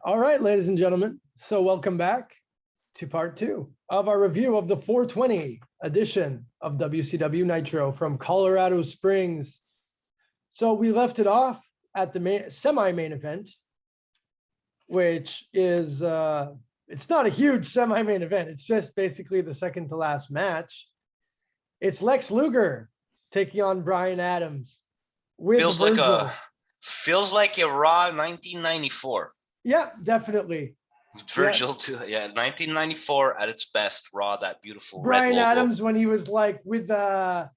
All right, ladies and gentlemen. So welcome back to part two of our review of the 420 edition of WCW Nitro from Colorado Springs. So we left it off at the semi-main event, which is, it's not a huge semi-main event. It's just basically the second to last match. It's Lex Luger taking on Bryan Adams with Feels Virgil. like a Raw 1994. Yeah, definitely. Virgil too. Yeah, 1994 at its best. Raw, that beautiful Bryan red logo. Adams when he was like with Mr.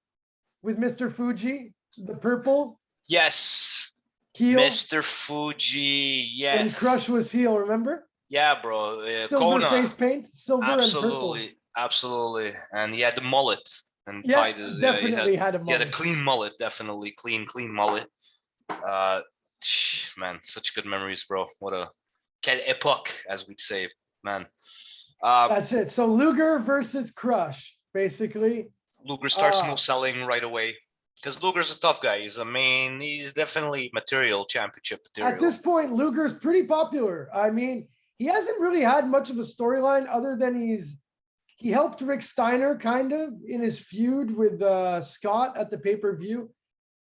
Fuji, the purple. Yes. Heel. Mr. Fuji. Yes. When Crush was heel, remember? Yeah, bro. Silver Kona. face paint, silver Absolutely, and purple. Absolutely. And he had the mullet and Yeah, tied his. definitely had a mullet. He had a clean mullet, definitely clean mullet. Man, such good memories, bro. What a quelle époque, as we'd say, man. That's it. So Luger versus Crush, basically. Luger starts no selling right away because Luger's a tough guy. He's definitely championship material. At this point, Luger's pretty popular. I mean, he hasn't really had much of a storyline other than he helped Rick Steiner kind of in his feud with Scott at the pay-per-view.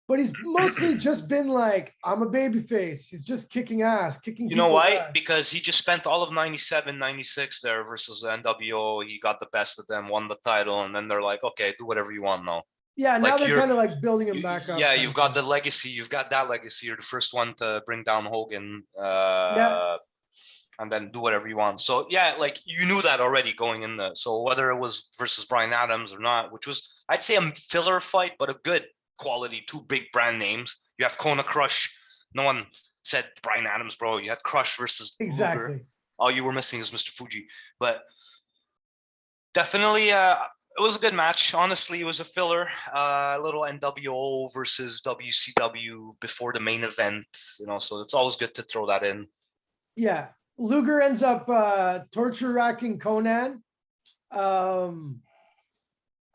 But he's mostly just been like, I'm a babyface. He's just kicking ass, kicking. You know why? Because he just spent all of 97, 96 there versus the NWO. He got the best of them, won the title, and then they're like, okay, do whatever you want now. Yeah, now they're kind of like building him back up. Yeah, you've got the legacy. You've got that legacy. You're the first one to bring down Hogan. And then do whatever you want. So yeah, like you knew that already going in there. So whether it was versus Bryan Adams or not, which was, I'd say, a filler fight, but a good quality, two big brand names. You have Kona, Crush. No one said Bryan Adams, bro. You had Crush versus Luger. All you were missing is Mr. Fuji. But definitely, it was a good match. Honestly, it was a filler. A little NWO versus WCW before the main event. So it's always good to throw that in. Yeah. Luger ends up torture racking Conan.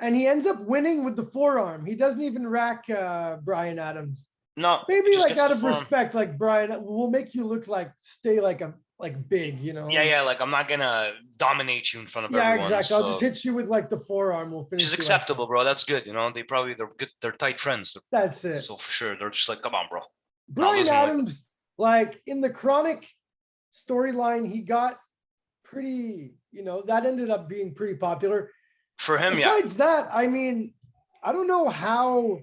And he ends up winning with the forearm. He doesn't even rack Bryan Adams. No. Maybe like out of respect, like Bryan, we'll make you look like big, Yeah, like I'm not gonna dominate you in front of everyone. Yeah, exactly. So. I'll just hit you with like the forearm. We'll finish. Which is acceptable, bro. That's good. They're tight friends. That's it. So for sure, they're just like, come on, bro. Bryan Adams, like in the Chronic storyline, he got pretty, that ended up being pretty popular. For him, Besides that, I mean, I don't know how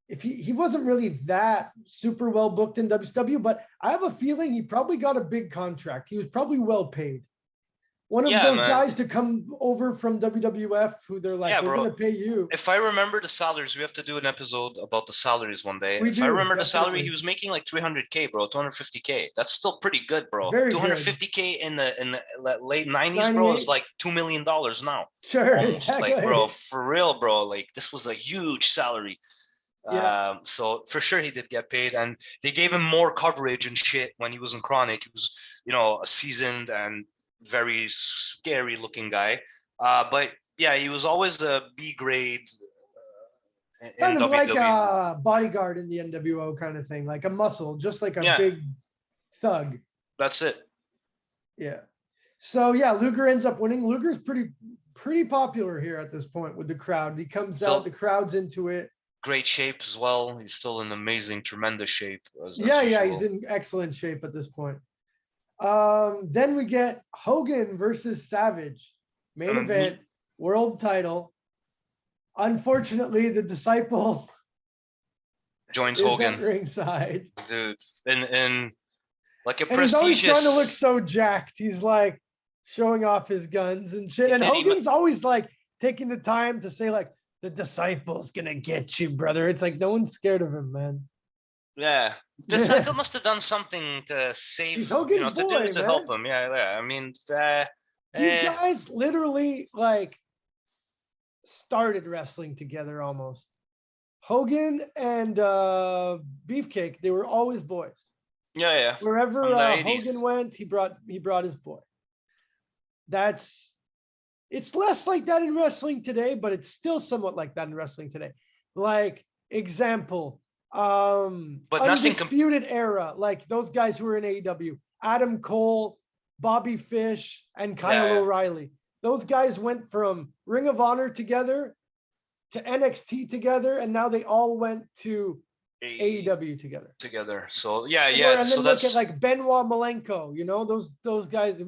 if he wasn't really that super well booked in WCW, but I have a feeling he probably got a big contract. He was probably well paid. One of those guys to come over from WWF who they're like, we're going to pay you. If I remember the salaries, we have to do an episode about the salaries one day. I remember the salary, he was making like 300K, bro, 250K. That's still pretty good, bro. Very 250K in the late 90s, bro, is like $2 million now. Sure, almost. Exactly. Like, bro, for real, bro. Like, this was a huge salary. Yeah. So for sure he did get paid, and they gave him more coverage and shit when he was in Chronic. He was, a seasoned and very scary looking guy, but yeah, he was always a B grade kind of WWE. Like a bodyguard in the NWO kind of thing, like a muscle, just like a big thug. That's it. Yeah. So yeah, Luger ends up winning. Luger's pretty popular here at this point with the crowd. He comes out, the crowd's into it. Great shape as well. He's still in amazing, tremendous shape. Yeah, he's in excellent shape at this point. Then we get Hogan versus Savage, main event, world title. Unfortunately, the Disciple joins Hogan at ringside, dude, in like a and prestigious. He's always trying to look so jacked. He's like showing off his guns and shit. And Hogan's always like taking the time to say like, the Disciple's gonna get you, brother. It's like no one's scared of him, man. Yeah, Disciple must have done something to save, to help him. Yeah. I mean, these guys literally like started wrestling together almost. Hogan and Beefcake, they were always boys. Yeah. Wherever Hogan went, he brought his boy. It's less like that in wrestling today, but it's still somewhat like that in wrestling today. Like, example, But nothing Undisputed Era, like those guys who were in AEW, Adam Cole, Bobby Fish, and Kyle Yeah. O'Reilly. Those guys went from Ring of Honor together to NXT together, and now they all went to AEW together. together. So yeah, And yeah. then So look at that's like Benoit Malenko, you know, those guys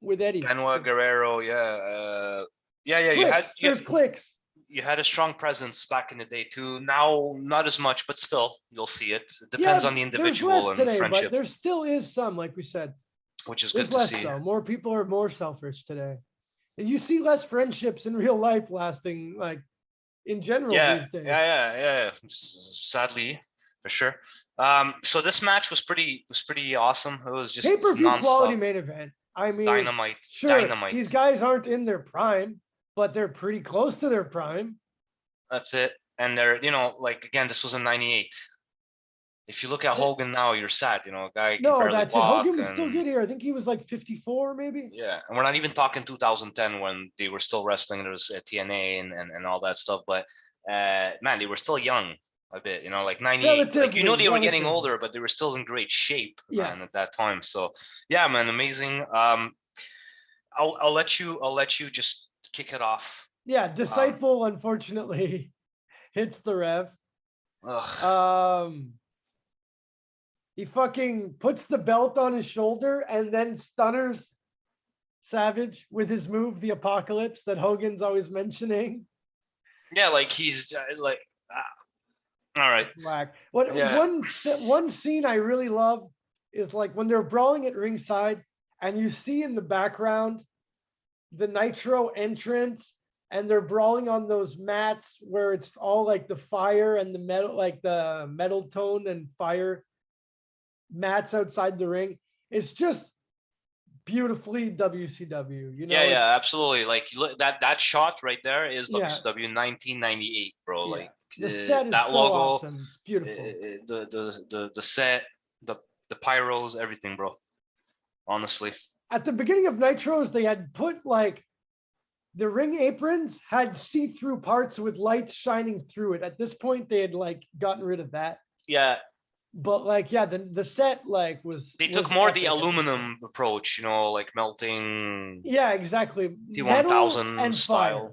with Eddie. Benoit Guerrero. Yeah, yeah. There's clicks. You had a strong presence back in the day too. Now, not as much, but still, you'll see it. It Yeah, depends on the there's individual less and today, friendship, but there still is some, like we said. which is There's good to less see. though. More people are more selfish today. And you see less friendships in real life lasting, like in general Yeah, these days. yeah. Sadly, for sure. So this match was pretty awesome. It was just Pay-per-view quality nonstop main event. I mean, dynamite, sure, dynamite. these guys aren't in their prime, but they're pretty close to their prime. That's it. And they're, like again, this was in '98. If you look at Hogan now, you're sad. A guy can No, barely that's it. walk. Hogan was still And good here. I think he was like 54, maybe. yeah, and we're not even talking 2010 when they were still wrestling. There was TNA and all that stuff. But man, they were still young a bit. Like '98. Like Relatively, they were getting relatively. older, but they were still in great shape, Yeah. man, at that time. So yeah, man, amazing. I'll let you just kick it off. Yeah, Disciple unfortunately hits the rev. Ugh. He fucking puts the belt on his shoulder and then stunners Savage with his move, the Apocalypse, that Hogan's always mentioning. Yeah, like he's like, all right. Whack. Yeah. One scene I really love is like when they're brawling at ringside and you see in the background the Nitro entrance and they're brawling on those mats where it's all like the fire and the metal, like the metal tone and fire mats outside the ring. It's just beautifully WCW, Yeah, absolutely. Like you look, that shot right there is Yeah. WCW 1998, bro. Yeah. Like The set is that so logo, awesome. It's beautiful. the set, the pyros, everything, bro. Honestly, At the beginning of Nitros, they had put like the ring aprons had see-through parts with lights shining through it. At this point, they had like gotten rid of that. yeah. But like, yeah, the set like was. They took more the aluminum approach, like melting. Yeah, exactly. T1000 style, fire.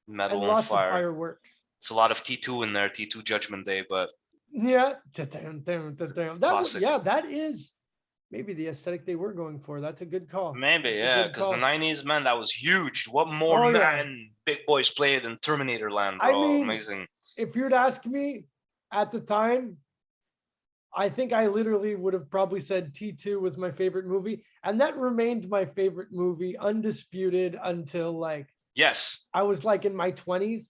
metal And lots fire. of fireworks. It's a lot of T2 in there, T2 Judgment Day, but yeah, classic. That is maybe the aesthetic they were going for. That's a good call. Maybe, yeah, because the '90s, man, that was huge. What more big boys played in Terminator Land, bro? I mean, amazing. If you'd ask me at the time, I think I literally would have probably said T2 was my favorite movie. And that remained my favorite movie, undisputed, until like I was like in my 20s.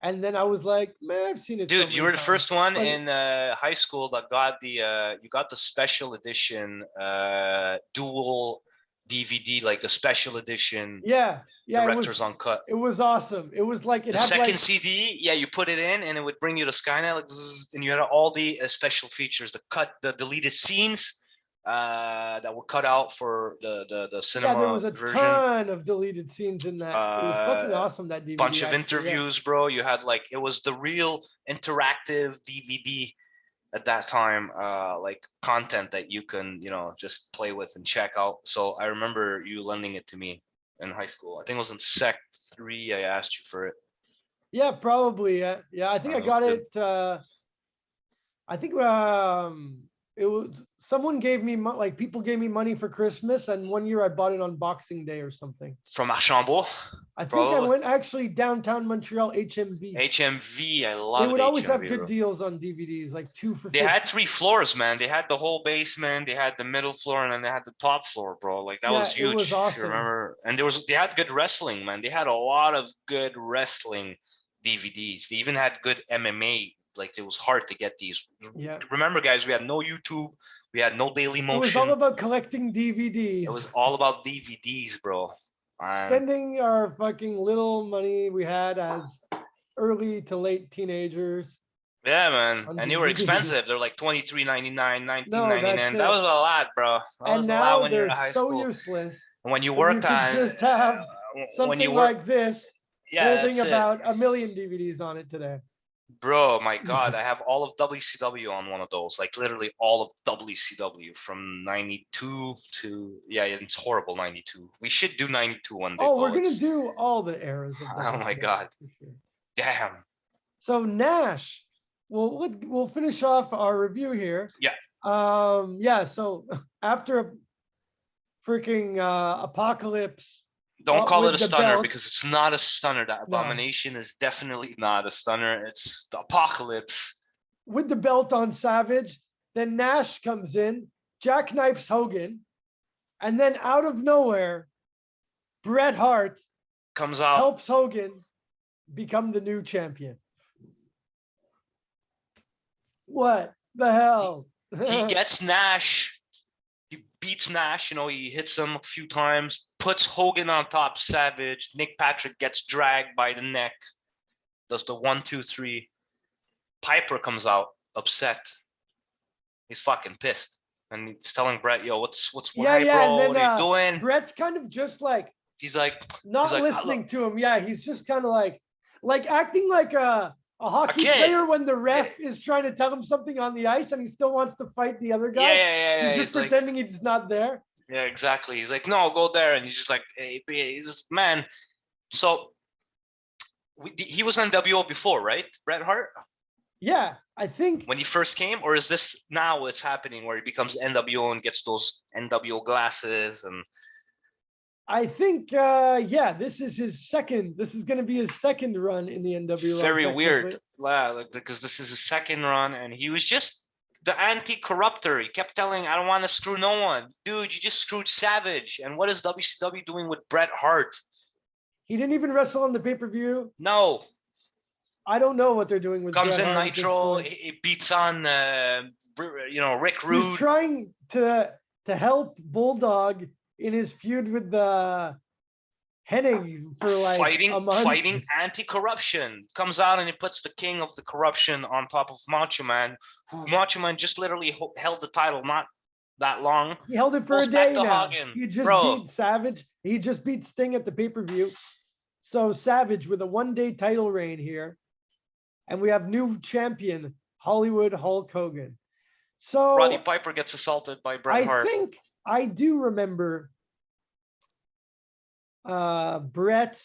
And then I was like, man, I've seen it. Dude, you were the first one in high school that got you got the special edition dual DVD, like the special edition. Yeah. Director's Uncut. It was awesome. It was like the second CD. Yeah, you put it in, and it would bring you to Skynet, like, and you had all the special features, the deleted scenes that were cut out for the cinema. Yeah, there was a version. Ton of deleted scenes in that. It was fucking awesome, that DVD. Bunch of interviews, bro. You had like, it was the real interactive DVD at that time, like content that you can, just play with and check out. So I remember you lending it to me in high school. I think it was in Sec 3. I asked you for it. Yeah, probably. Yeah, I think I got it. I think it was someone gave me like people gave me money for Christmas, and one year I bought it on Boxing Day or something. From Archambault? I think I went actually downtown Montreal, HMV. HMV, I love it. They would always have good deals on DVDs, like 2 for $50. They had 3 floors, man. They had the whole basement, they had the middle floor, and then they had the top floor, bro. Like that was huge. It was awesome. If you remember. And they had good wrestling, man. They had a lot of good wrestling DVDs. They even had good MMA. Like it was hard to get these. Yeah. Remember, guys, we had no YouTube. We had no Daily Motion. It was all about collecting DVDs. It was all about DVDs, bro. Spending our fucking little money we had as early to late teenagers. Yeah, man. And they were expensive. They're like $23.99, $19.99. That was a lot, bro. That was a lot when you're in high school. Useless. And when you worked on just have something like this holding about 1 million DVDs on it today. Bro, my God, I have all of WCW on one of those. Like literally all of WCW from 92 to yeah, it's horrible 92. We should do 92 one day Oh, we're though. gonna It's do all the eras of oh my WCW God. for sure. Damn. So Nash, we'll finish off our review here. Yeah. Yeah. So after a freaking apocalypse Don't call it with a the stunner belt, because it's not a stunner. That no, abomination is definitely not a stunner. It's the apocalypse. with the belt on Savage, then Nash comes in, jackknifes Hogan, and then out of nowhere, Bret Hart Comes out. helps Hogan become the new champion. What the hell? He gets Nash. He beats Nash. You know, he hits him a few times. Puts Hogan on top. Savage. Nick Patrick gets dragged by the neck. Does the 1, 2, 3. Piper comes out upset. He's fucking pissed, and he's telling Bret, "Yo, what's Yeah, why, yeah. And bro? then What are you doing?" Bret's kind of just like He's like, not I listening to him. Yeah, he's just kind of like acting like a hockey kid. player when the ref is trying to tell him something on the ice and he still wants to fight the other guy. yeah. He's just pretending he's not there. Yeah, exactly. He's like, no, go there, and he's just like, hey, he's just, man. So he was on WO before, right? Bret Hart Yeah, I think when he first came, or is this now it's happening where he becomes NWO and gets those NWO glasses and yeah, this is his second. This is going to be his second run in the NWO. very weird, because this is his second run, and he was just the anti-corrupter. He kept telling, "I don't want to screw no one, dude. You just screwed Savage." And what is WCW doing with Bret Hart? He didn't even wrestle on the pay-per-view. No, I don't know what they're doing with comes Bret in Hart Nitro. He beats on, Rick Rude. He's trying to help Bulldog in his feud with the Hennig for like a month. Fighting anti-corruption. Comes out and he puts the king of the corruption on top of Macho Man, who Macho Man just literally held the title not that long. He held it for Goes a day back to now. Hogan. He just Bro. beat Savage. He just beat Sting at the pay-per-view. So Savage with a one-day title reign here. And we have new champion, Hollywood Hulk Hogan. So Roddy Piper gets assaulted by Bret Hart. I think I do remember Bret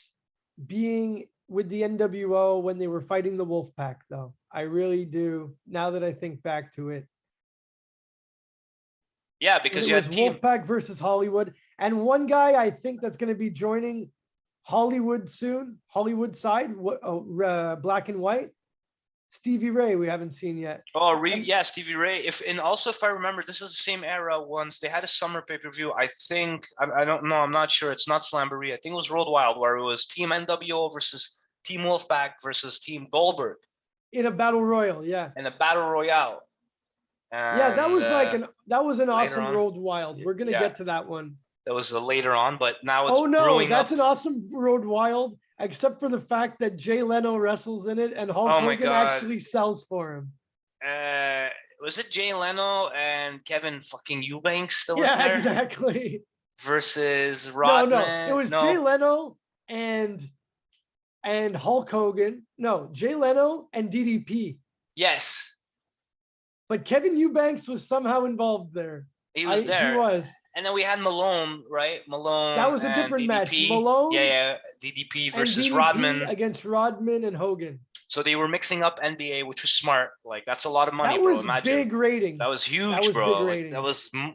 being with the NWO when they were fighting the Wolfpack, though. I really do. Now that I think back to it. Yeah, because you had team Wolfpack versus Hollywood, and one guy I think that's going to be joining Hollywood soon. Hollywood side, Black and White. Stevie Ray, we haven't seen yet. Oh, yeah, Stevie Ray. Also, if I remember, this is the same era. Once they had a summer pay-per-view. I think I don't know. I'm not sure. It's not Slamboree. I think it was Road Wild, where it was Team NWO versus Team Wolfpack versus Team Goldberg in a battle royal. Yeah. In a battle royale. And, yeah, that was an awesome Road Wild. We're gonna get to that one. That was later on, but now it's that's an awesome Road Wild. Except for the fact that Jay Leno wrestles in it and Hulk Hogan actually sells for him. Was it Jay Leno and Kevin fucking Eubanks that was there? Yeah, exactly. Versus Rodman? No. It was Jay Leno and Hulk Hogan. No, Jay Leno and DDP. Yes. But Kevin Eubanks was somehow involved there. He was there. He was. And then we had Malone, right? Malone. That was a different DDP. match. Malone. Yeah. DDP versus DDP Rodman. Against Rodman and Hogan. So they were mixing up NBA, which was smart. Like that's a lot of money, that bro. Was Imagine. Big rating. That was huge, bro. Like,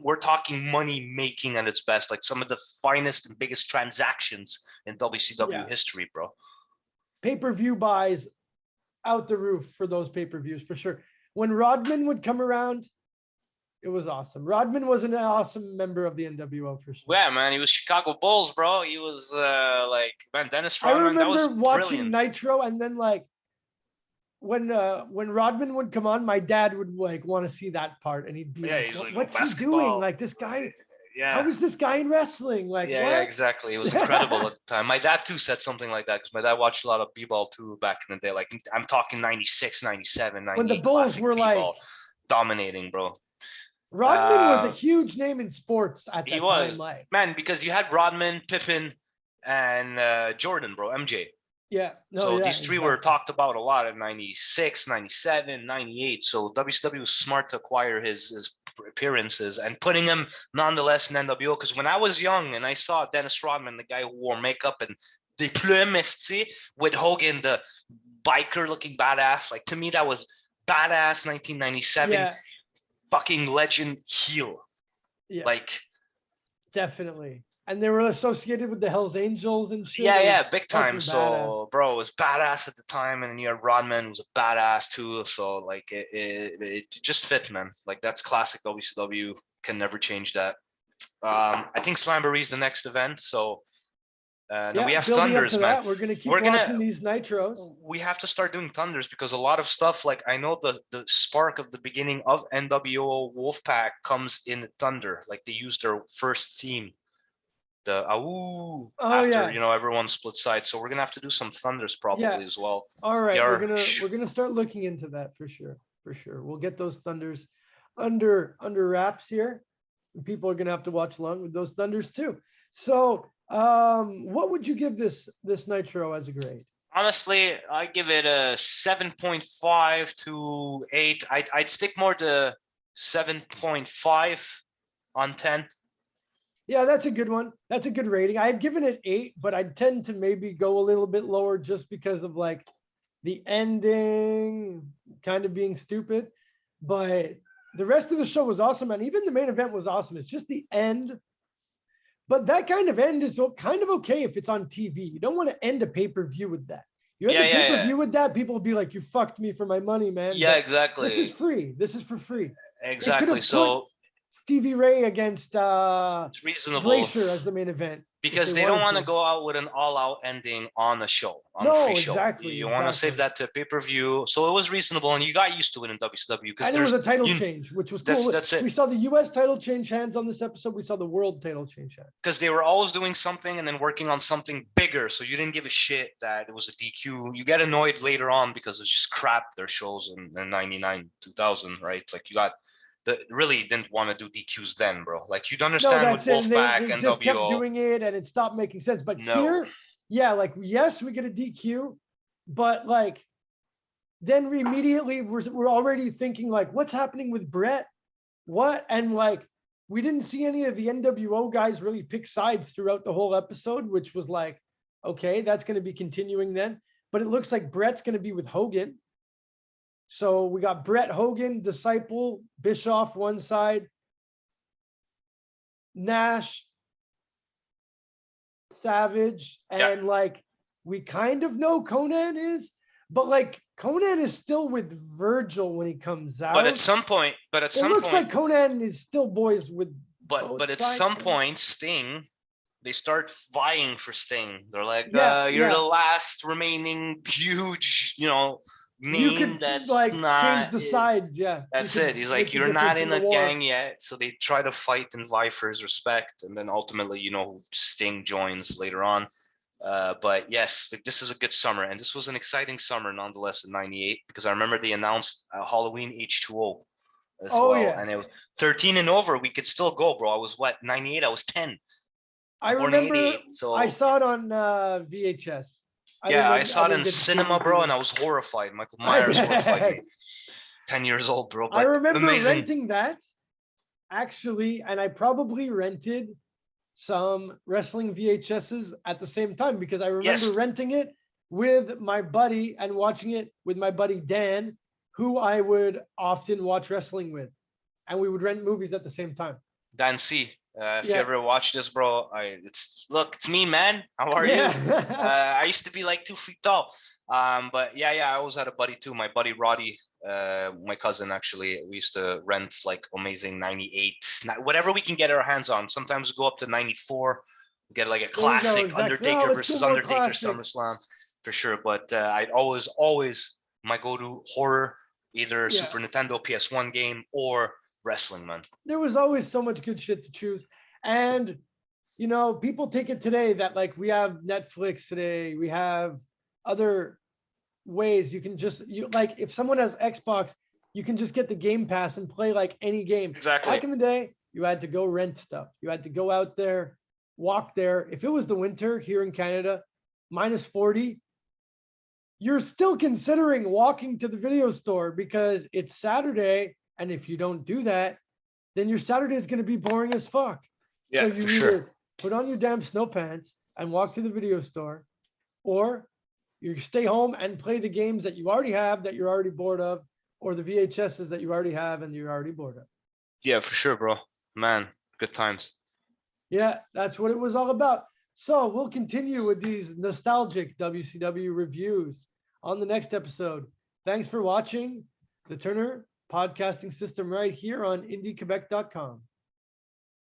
we're talking money making at its best. Like some of the finest and biggest transactions in WCW history, bro. Pay-per-view buys out the roof for those pay-per-views for sure. When Rodman would come around, it was awesome. Rodman was an awesome member of the NWO for sure. Yeah, man, he was Chicago Bulls, bro. He was Dennis Rodman. I remember watching brilliant. Nitro, and then when Rodman would come on, my dad would want to see that part, and he'd be "What's he doing? Like this guy? Yeah. How is this guy in wrestling? Like yeah, exactly. It was incredible at the time. My dad too said something like that because my dad watched a lot of B-ball too back in the day. Like I'm talking 96, 97, 98. When the Bulls were B-ball, dominating, bro. Rodman was a huge name in sports at that time. He was, man, because you had Rodman, Pippen, and Jordan, bro, MJ. Yeah. No, So yeah, these three were exactly. talked about a lot in 96, 97, 98. So WCW was smart to acquire his appearances and putting him nonetheless in NWO. Because when I was young and I saw Dennis Rodman, the guy who wore makeup and des plumes, with Hogan, the biker looking badass, like to me, that was badass 1997 Yeah. fucking legend heel. Yeah. Like, Definitely. And they were associated with the Hells Angels and shit. yeah, It was yeah, big time. fucking badass. So, bro, it was badass at the time, and then you had Rodman was a badass too. So, like, it just fit, man. Like, that's classic WCW. Can never change that. I think Slamboree is the next event. So, now we Yeah, have building up Thunders, to man. that, we're gonna keep We're gonna watching these Nitros. we have to start doing Thunders because a lot of stuff, like I know the spark of the beginning of NWO Wolfpack comes in Thunder. Like they used their first theme, the Awoo, Oh after yeah, everyone split sides. So we're gonna have to do some Thunders yeah. probably as well. All right, Yeah, we're gonna start looking into that for sure. For sure, we'll get those Thunders under wraps here. And people are gonna have to watch along with those Thunders too. So, what would you give this Nitro as a grade? honestly, I give it a 7.5 to 8. I'd stick more to 7.5 on 10. Yeah, that's a good one. That's a good rating. I had given it 8, but I tend to maybe go a little bit lower just because of like the ending kind of being stupid. But the rest of the show was awesome, and even the main event was awesome. It's just the end. But that kind of end is kind of okay if it's on TV. You don't want to end a pay-per-view with that. You end Yeah, a yeah, yeah. pay-per-view with that, people will be like, "You fucked me for my money, man." Yeah, But this is exactly. free. This is for free. They could Exactly. have put So Stevie Ray against it's reasonable Glacier as the main event if they because they don't wanted want to to. go out with an all-out ending on a show, on a free No, show. exactly, You want to save exactly. that to pay-per-view. So it was reasonable, and you got used to it in WCW because And it was a there's title you. change, which was That's cool. that's it. We saw the US title change hands on this episode. We saw the world title change hands. Because they were always doing something and then working on something bigger. So you didn't give a shit that it was a DQ. You get annoyed later on because it's just crap, their shows in 99, 2000, right? Like you got really didn't want to do DQs then, bro. Like you'd No, understand with that's it. And they, Wolfpack they and just kept WO. doing it and it stopped making sense. But No. here, yeah, like, yes, we get a DQ, but like, then we immediately we're already thinking like, what's happening with Brett? What? And like, we didn't see any of the NWO guys really pick sides throughout the whole episode, which was like, okay, that's going to be continuing then. But it looks like Brett's going to be with Hogan. So we got Brett, Hogan, Disciple, Bischoff one side, Nash, Savage, Yeah. and like we kind of know Conan is, but like Conan is still with Virgil when he comes out. But at some point, It looks like Conan is still boys with both but at sides. some point, Sting, they start vying for Sting. They're like, Yeah, you're the yeah. last remaining huge, You name could that's like change not the sides. Yeah, you that's could it. He's make like, the you're not difference in in the a war. gang yet. So they try to fight and vie for his respect. And then ultimately, Sting joins later on. But yes, this is a good summer. And this was an exciting summer nonetheless in 98 because I remember they announced Halloween H2O as Oh well. yeah, And it was 13 and over. We could still go, bro. I was what, 98? I was 10. I I'm born in remember 88. I So saw it on VHS. yeah, I saw it didn't in get to see cinema, the bro. And DVD. I was horrified. Michael I Myers horrified me. bet. 10 years old, bro. I But remember amazing. renting that actually, and I probably rented some wrestling VHSs at the same time because I remember Yes, renting it with my buddy and watching it with my buddy Dan, who I would often watch wrestling with, and we would rent movies at the same time. Dan C. If you Yeah, ever watch this, bro, it's me, man. How are you? yeah. I used to be like 2 feet tall. But yeah, I always had a buddy too. My buddy Roddy, my cousin actually. We used to rent like amazing 98, whatever we can get our hands on. Sometimes we go up to 94, get like a There you go. classic Exactly. Oh, Undertaker let's get versus more Undertaker classics. SummerSlam for sure. But I'd always my go-to horror, either Yeah. Super Nintendo PS1 game or wrestling, man. There was always so much good shit to choose. And people take it today that like we have Netflix today, we have other ways you can just like if someone has Xbox, you can just get the Game Pass and play like any game. Exactly. Back in the day, you had to go rent stuff. You had to go out there, walk there. If it was the winter here in Canada, -40, you're still considering walking to the video store because it's Saturday. And if you don't do that, then your Saturday is going to be boring as fuck. So Yeah, you for sure. either put on your damn snow pants and walk to the video store, or you stay home and play the games that you already have that you're already bored of, or the VHSs that you already have and you're already bored of. Yeah, for sure, bro. Man, good times. Yeah, that's what it was all about. So we'll continue with these nostalgic WCW reviews on the next episode. Thanks for watching the Turner Podcasting System right here on indiequebec.com.